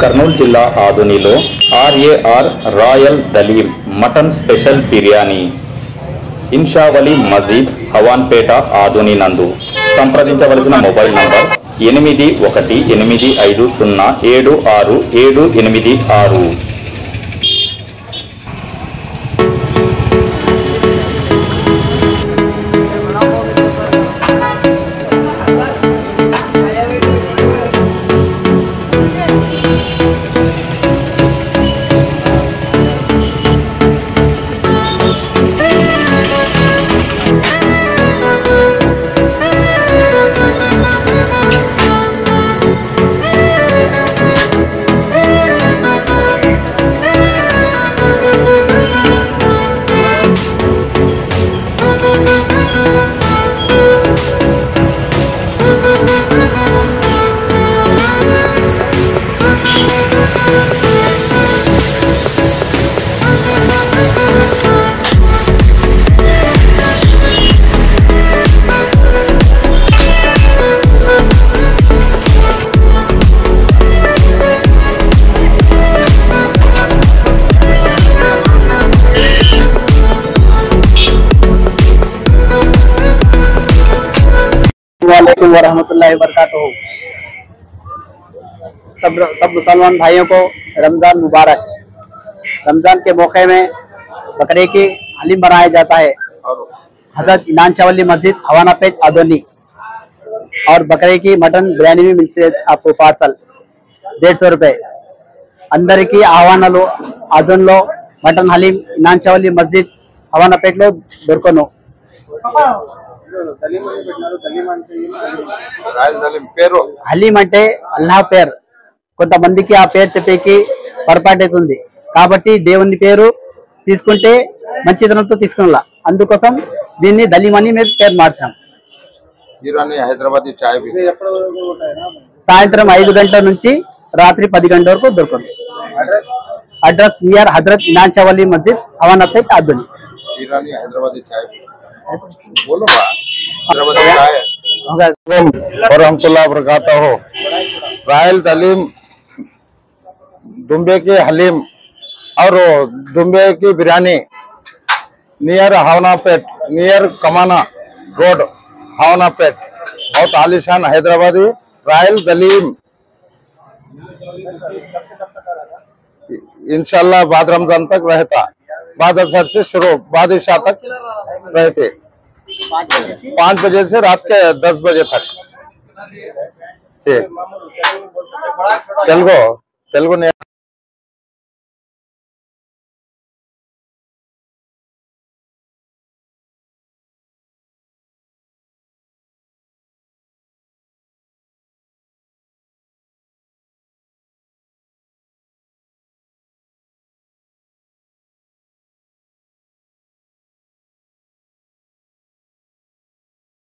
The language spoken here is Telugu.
కర్నూలు జిల్లా ఆదోనిలో RAR రాయల్ దలీం మటన్ స్పెషల్ బిర్యానీ ఇన్షావలి మజీద్ హవాన్పేట ఆదోని నందు సంప్రదించవలసిన మొబైల్ నంబర్ 8150766786। वालेकुम वरहमतुल्लाहि वबरकातुहू। सब मुसलमान भाइयों को रमजान मुबारक। रमजान के मौके में बकरे की हलीम बनाया जाता है हजरत इनान शाह मस्जिद हवाना पेट आदोनी। और बकरे की मटन बिरयानी भी मिलती है आपको पार्सल 150 रुपये। अंदर की आह्वानाలు ఆదోనిలో మటన్ హలీం ఇనాన్ షా మస్జిద్ హవానా పేటలో దొరకను। హలీం అంటే అల్లాహ్ పేరు, కొంతమందికి ఆ పేరు చెప్పేకి పొరపాటు అవుతుంది కాబట్టి దేవుని పేరు తీసుకుంటే మంచితనంతో తీసుకున్నా, అందుకోసం దీన్ని దలీం అని మేము పేరు మార్చాం। సాయంత్రం 5 గంటల నుంచి రాత్రి 10 గంటల వరకు దొరుకుతుంది। అడ్రస్ నియర్ హజరత్ ఇనాన్ షా మస్జిద్ హవానా పేట్ ఆదోని। वरहमतुल्लाहि वबरकातुहू। रायल दलीम, दुम्बे की हलीम और दुम्बे की बिरयानी नियर हवाना पेट, नियर कमाना रोड हवाना पेट, बहुत आलिशान हैदराबादी रायल दलीम। इंशाल्लाह बाद रमजान तक रहता, बाद असर से शुरू, बाद इशा तक रहते, 5 बजे से रात के 10 बजे तक। ठीक, तेलुगु